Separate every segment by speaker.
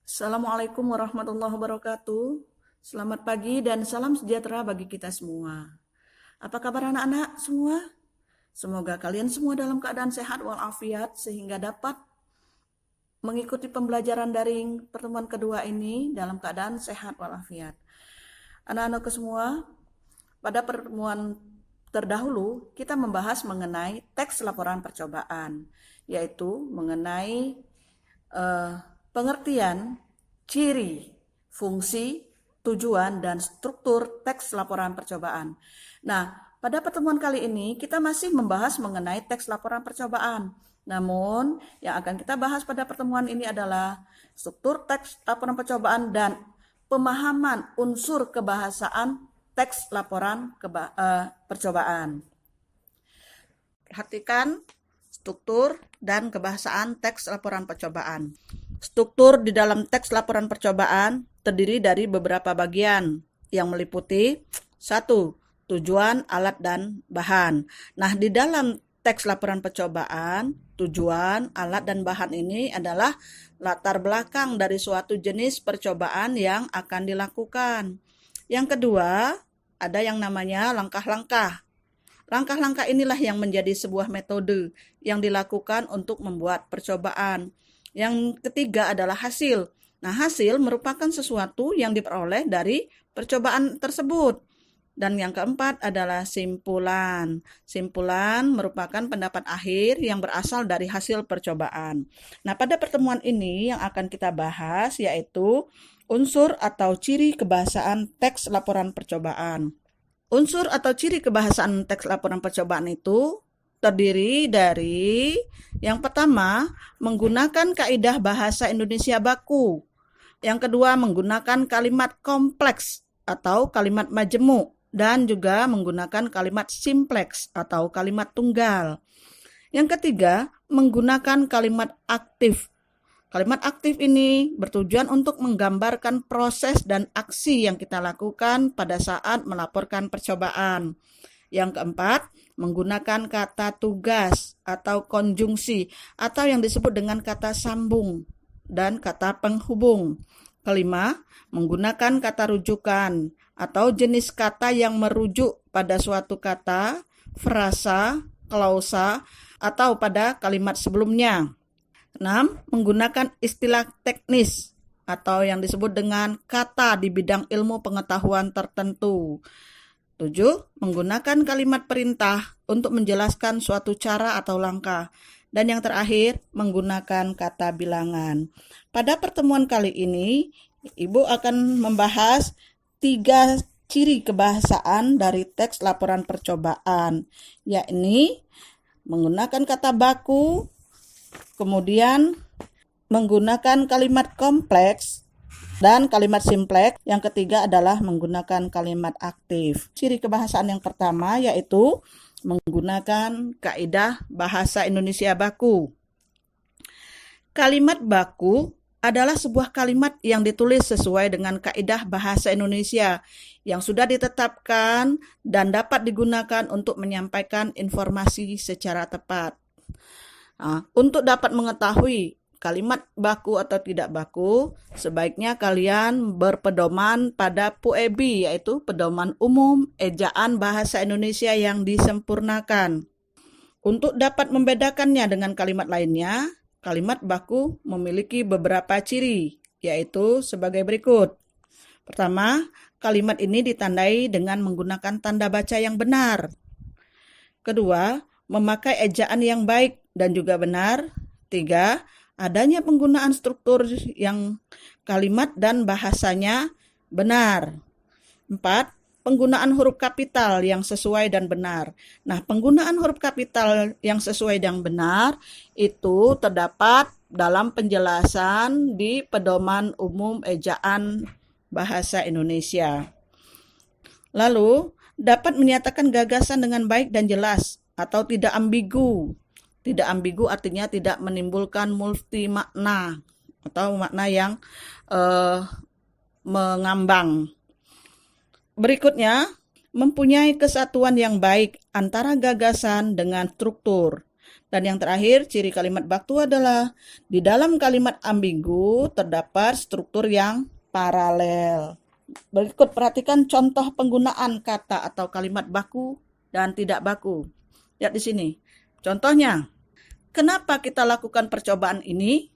Speaker 1: Assalamualaikum warahmatullahi wabarakatuh. Selamat pagi dan salam sejahtera bagi kita semua. Apa kabar anak-anak semua? Semoga kalian semua dalam keadaan sehat walafiat sehingga dapat mengikuti pembelajaran daring pertemuan kedua ini dalam keadaan sehat walafiat. Anak-anakku semua, pada pertemuan terdahulu kita membahas mengenai teks laporan percobaan, yaitu mengenai pengertian, ciri, fungsi, tujuan, dan struktur teks laporan percobaan. Nah, pada pertemuan kali ini kita masih membahas mengenai teks laporan percobaan. Namun, yang akan kita bahas pada pertemuan ini adalah struktur teks laporan percobaan dan pemahaman unsur kebahasaan teks laporan percobaan. Perhatikan struktur dan kebahasaan teks laporan percobaan. Struktur di dalam teks laporan percobaan terdiri dari beberapa bagian yang meliputi 1. Tujuan, alat, dan bahan. Nah, di dalam teks laporan percobaan, tujuan, alat, dan bahan ini adalah latar belakang dari suatu jenis percobaan yang akan dilakukan. Yang kedua, ada yang namanya langkah-langkah. Langkah-langkah inilah yang menjadi sebuah metode yang dilakukan untuk membuat percobaan. Yang ketiga adalah hasil. Nah, hasil merupakan sesuatu yang diperoleh dari percobaan tersebut. Dan yang keempat adalah simpulan. Simpulan merupakan pendapat akhir yang berasal dari hasil percobaan. Nah, pada pertemuan ini yang akan kita bahas yaitu unsur atau ciri kebahasaan teks laporan percobaan. Unsur atau ciri kebahasaan teks laporan percobaan itu terdiri dari yang pertama, menggunakan kaidah bahasa Indonesia baku. Yang kedua, menggunakan kalimat kompleks atau kalimat majemuk dan juga menggunakan kalimat simpleks atau kalimat tunggal. Yang ketiga, menggunakan kalimat aktif. Kalimat aktif ini bertujuan untuk menggambarkan proses dan aksi yang kita lakukan pada saat melaporkan percobaan. Yang keempat, menggunakan kata tugas atau konjungsi atau yang disebut dengan kata sambung dan kata penghubung. Kelima, menggunakan kata rujukan atau jenis kata yang merujuk pada suatu kata, frasa, klausa, atau pada kalimat sebelumnya. 6. Menggunakan istilah teknis atau yang disebut dengan kata di bidang ilmu pengetahuan tertentu. 7. Menggunakan kalimat perintah untuk menjelaskan suatu cara atau langkah. Dan yang terakhir, menggunakan kata bilangan. Pada pertemuan kali ini, Ibu akan membahas 3 ciri kebahasaan dari teks laporan percobaan, yakni menggunakan kata baku, kemudian menggunakan kalimat kompleks dan kalimat simpleks. Yang ketiga adalah menggunakan kalimat aktif. Ciri kebahasaan yang pertama yaitu menggunakan kaidah bahasa Indonesia baku. Kalimat baku adalah sebuah kalimat yang ditulis sesuai dengan kaidah bahasa Indonesia yang sudah ditetapkan dan dapat digunakan untuk menyampaikan informasi secara tepat. Nah, untuk dapat mengetahui kalimat baku atau tidak baku, sebaiknya kalian berpedoman pada PUEB, yaitu Pedoman Umum Ejaan Bahasa Indonesia yang disempurnakan. Untuk dapat membedakannya dengan kalimat lainnya, kalimat baku memiliki beberapa ciri, yaitu sebagai berikut. Pertama, kalimat ini ditandai dengan menggunakan tanda baca yang benar. Kedua, memakai ejaan yang baik dan juga benar. 3. Adanya penggunaan struktur yang kalimat dan bahasanya benar. 4. Penggunaan huruf kapital yang sesuai dan benar. Nah, penggunaan huruf kapital yang sesuai dan benar itu terdapat dalam penjelasan di Pedoman Umum Ejaan Bahasa Indonesia. Lalu, dapat menyatakan gagasan dengan baik dan jelas atau tidak ambigu. Tidak ambigu artinya tidak menimbulkan multi makna atau makna yang mengambang. Berikutnya, mempunyai kesatuan yang baik antara gagasan dengan struktur. Dan yang terakhir, ciri kalimat baku adalah di dalam kalimat ambigu terdapat struktur yang paralel. Berikut perhatikan contoh penggunaan kata atau kalimat baku dan tidak baku. Lihat di sini. Contohnya, kenapa kita lakukan percobaan ini?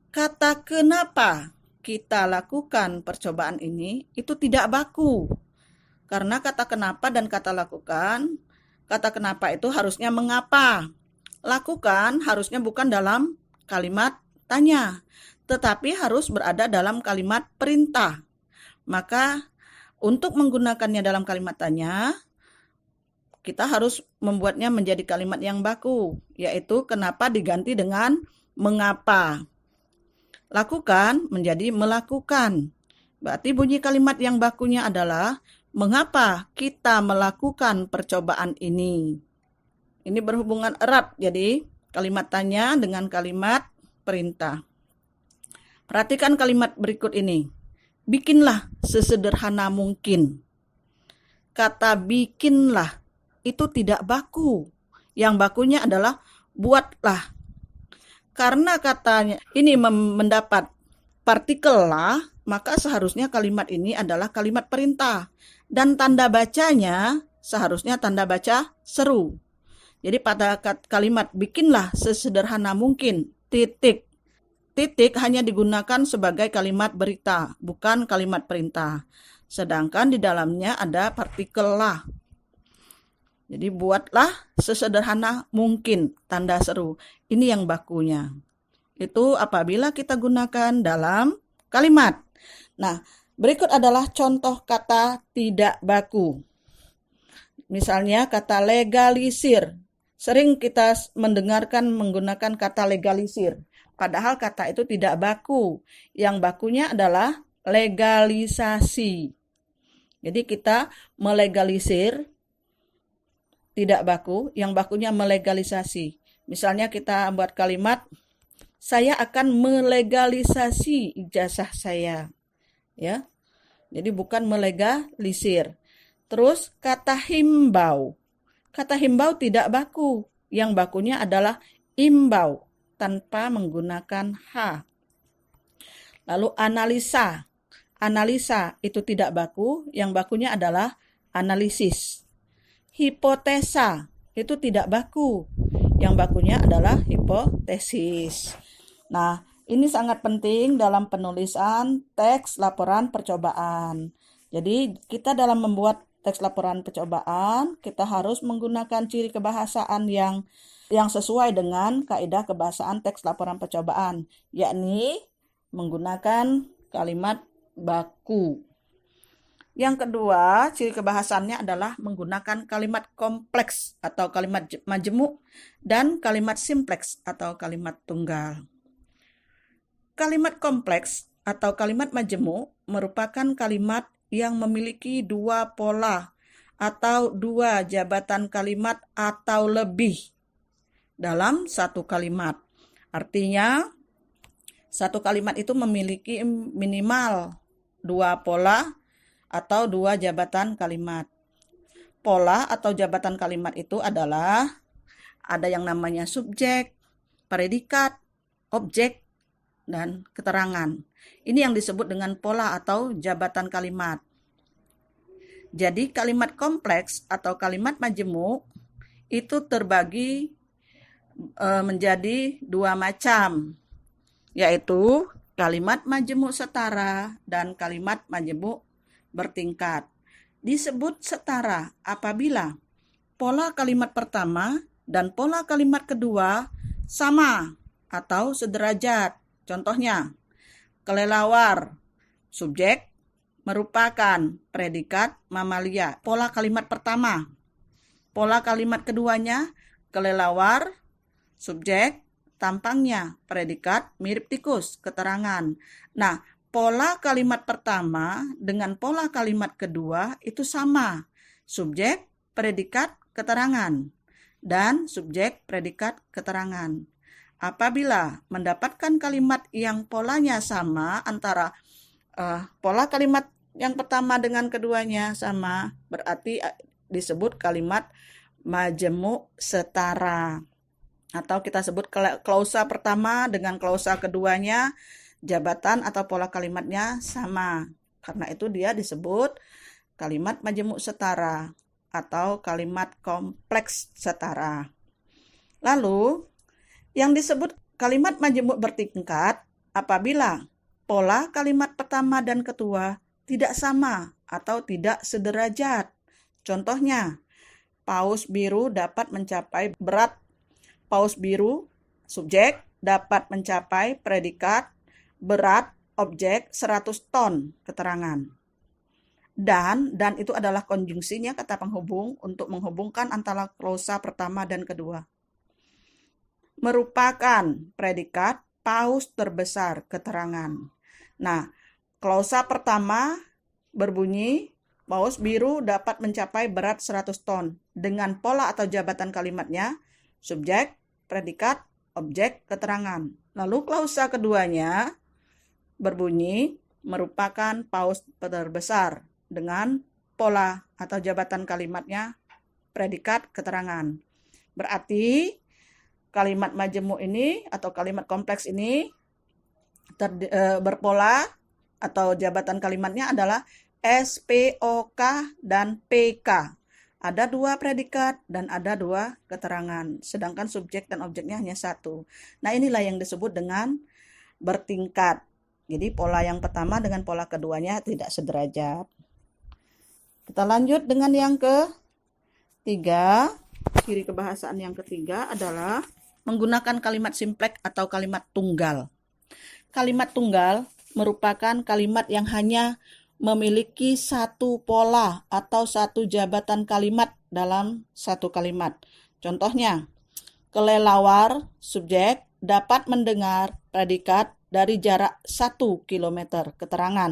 Speaker 1: Kata kenapa kita lakukan percobaan ini itu tidak baku. Karena kata kenapa dan kata lakukan, kata kenapa itu harusnya mengapa. Lakukan harusnya bukan dalam kalimat tanya, tetapi harus berada dalam kalimat perintah. Maka untuk menggunakannya dalam kalimat tanya, kita harus membuatnya menjadi kalimat yang baku, yaitu kenapa diganti dengan mengapa. Lakukan menjadi melakukan. Berarti bunyi kalimat yang bakunya adalah mengapa kita melakukan percobaan ini. Ini berhubungan erat, jadi kalimat tanya dengan kalimat perintah. Perhatikan kalimat berikut ini. Bikinlah sesederhana mungkin. Kata bikinlah itu tidak baku. Yang bakunya adalah buatlah. Karena katanya ini mendapat partikel lah, maka seharusnya kalimat ini adalah kalimat perintah. Dan tanda bacanya seharusnya tanda baca seru. Jadi pada kalimat bikinlah sesederhana mungkin, titik. Titik hanya digunakan sebagai kalimat berita, bukan kalimat perintah. Sedangkan di dalamnya ada partikel lah. Jadi buatlah sesederhana mungkin, tanda seru. Ini yang bakunya. Itu apabila kita gunakan dalam kalimat. Nah, berikut adalah contoh kata tidak baku. Misalnya kata legalisir. Sering kita mendengarkan menggunakan kata legalisir. Padahal kata itu tidak baku. Yang bakunya adalah legalisasi. Jadi kita melegalisir tidak baku, yang bakunya melegalisasi. Misalnya kita buat kalimat, saya akan melegalisasi ijazah saya. Ya. Jadi bukan melegalisir. Terus kata himbau. Kata himbau tidak baku. Yang bakunya adalah imbau tanpa menggunakan H. Lalu analisa. Analisa itu tidak baku. Yang bakunya adalah analisis. Hipotesa itu tidak baku. Yang bakunya adalah hipotesis. Nah, ini sangat penting dalam penulisan teks laporan percobaan. Jadi, kita dalam membuat teks laporan percobaan, kita harus menggunakan ciri kebahasaan yang sesuai dengan kaidah kebahasaan teks laporan percobaan, yakni menggunakan kalimat baku. Yang kedua, ciri kebahasannya adalah menggunakan kalimat kompleks atau kalimat majemuk dan kalimat simpleks atau kalimat tunggal. Kalimat kompleks atau kalimat majemuk merupakan kalimat yang memiliki dua pola atau dua jabatan kalimat atau lebih dalam satu kalimat. Artinya, satu kalimat itu memiliki minimal dua pola atau dua jabatan kalimat. Pola atau jabatan kalimat itu adalah ada yang namanya subjek, predikat, objek, dan keterangan. Ini yang disebut dengan pola atau jabatan kalimat. Jadi kalimat kompleks atau kalimat majemuk itu terbagi menjadi dua macam, yaitu kalimat majemuk setara dan kalimat majemuk bertingkat. Disebut setara apabila pola kalimat pertama dan pola kalimat kedua sama atau sederajat. Contohnya, kelelawar, subjek merupakan predikat mamalia. Pola kalimat pertama. Pola kalimat keduanya, kelelawar, subjek, tampangnya, predikat mirip tikus, keterangan. Nah, pola kalimat pertama dengan pola kalimat kedua itu sama. Subjek, predikat, keterangan. Dan subjek, predikat, keterangan. Apabila mendapatkan kalimat yang polanya sama antara pola kalimat yang pertama dengan keduanya sama, berarti disebut kalimat majemuk setara. Atau kita sebut klausa pertama dengan klausa keduanya, jabatan atau pola kalimatnya sama. Karena itu dia disebut kalimat majemuk setara atau kalimat kompleks setara. Lalu, yang disebut kalimat majemuk bertingkat apabila pola kalimat pertama dan kedua tidak sama atau tidak sederajat. Contohnya, paus biru dapat mencapai berat paus biru, subjek, dapat mencapai predikat, berat, objek, 100 ton, keterangan. Dan itu adalah konjungsinya kata penghubung untuk menghubungkan antara klausa pertama dan kedua. Merupakan predikat paus terbesar, keterangan. Nah, klausa pertama berbunyi, paus biru dapat mencapai berat 100 ton. Dengan pola atau jabatan kalimatnya, subjek, predikat, objek, keterangan. Lalu klausa keduanya berbunyi merupakan paus terbesar dengan pola atau jabatan kalimatnya predikat, keterangan. Berarti kalimat majemuk ini atau kalimat kompleks ini berpola atau jabatan kalimatnya adalah SPOK dan PK. Ada 2 predikat dan ada 2 keterangan, sedangkan subjek dan objeknya hanya 1. Nah, inilah yang disebut dengan bertingkat. Jadi pola yang pertama dengan pola keduanya tidak sederajat. Kita lanjut dengan yang ketiga. Ciri kebahasaan yang ketiga adalah menggunakan kalimat simpleks atau kalimat tunggal. Kalimat tunggal merupakan kalimat yang hanya memiliki satu pola atau satu jabatan kalimat dalam satu kalimat. Contohnya, kelelawar, subjek, dapat mendengar, predikat, dari jarak 1 km, keterangan.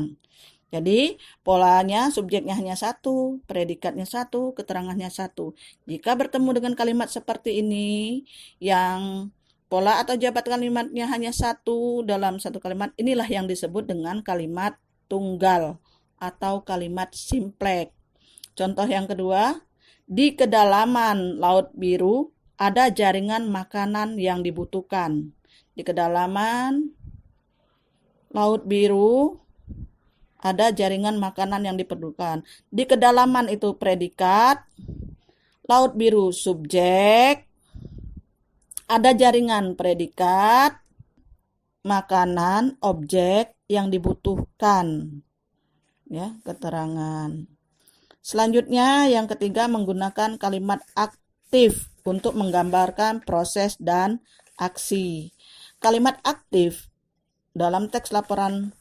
Speaker 1: Jadi, polanya subjeknya hanya 1, predikatnya 1, keterangannya 1. Jika bertemu dengan kalimat seperti ini, yang pola atau jabatan kalimatnya hanya 1 dalam satu kalimat, inilah yang disebut dengan kalimat tunggal atau kalimat simpleks. Contoh yang kedua, di kedalaman Laut Biru ada jaringan makanan yang dibutuhkan. Di kedalaman Laut Biru ada jaringan makanan yang diperlukan. Di kedalaman itu predikat, Laut Biru subjek, ada jaringan predikat, makanan, objek yang dibutuhkan. Ya, keterangan. Selanjutnya yang ketiga menggunakan kalimat aktif untuk menggambarkan proses dan aksi. Kalimat aktif dalam teks laporan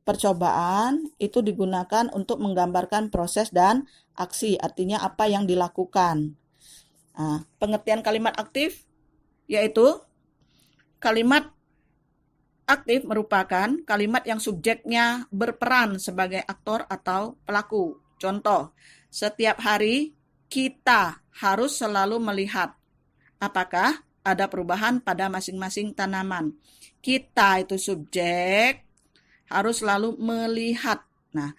Speaker 1: percobaan itu digunakan untuk menggambarkan proses dan aksi, artinya apa yang dilakukan. Nah, pengertian kalimat aktif yaitu kalimat aktif merupakan kalimat yang subjeknya berperan sebagai aktor atau pelaku. Contoh, setiap hari kita harus selalu melihat apakah ada perubahan pada masing-masing tanaman. Kita itu subjek, harus selalu melihat. Nah,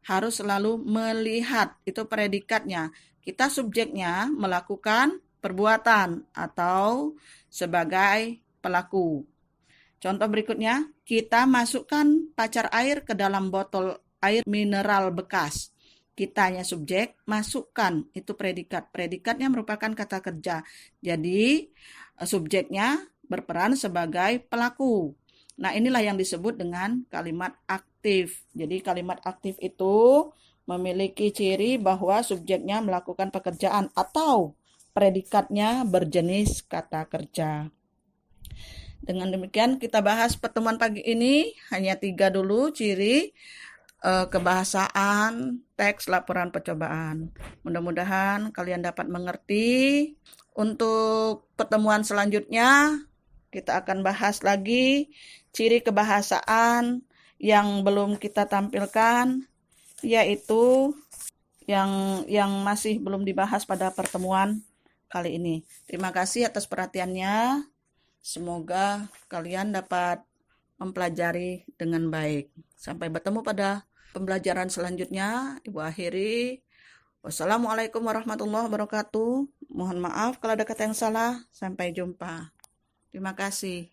Speaker 1: harus selalu melihat, itu predikatnya. Kita subjeknya melakukan perbuatan atau sebagai pelaku. Contoh berikutnya, kita masukkan pacar air ke dalam botol air mineral bekas. Kitanya subjek, masukkan, itu predikat. Predikatnya merupakan kata kerja. Jadi, subjeknya berperan sebagai pelaku. Nah, inilah yang disebut dengan kalimat aktif. Jadi, kalimat aktif itu memiliki ciri bahwa subjeknya melakukan pekerjaan atau predikatnya berjenis kata kerja. Dengan demikian kita bahas pertemuan pagi ini hanya 3 dulu ciri kebahasaan teks laporan percobaan. Mudah-mudahan kalian dapat mengerti. Untuk pertemuan selanjutnya kita akan bahas lagi ciri kebahasaan yang belum kita tampilkan, yaitu yang masih belum dibahas pada pertemuan kali ini. Terima kasih atas perhatiannya. Semoga kalian dapat mempelajari dengan baik. Sampai bertemu pada pembelajaran selanjutnya. Ibu akhiri. Wassalamualaikum warahmatullahi wabarakatuh. Mohon maaf kalau ada kata yang salah. Sampai jumpa. Terima kasih.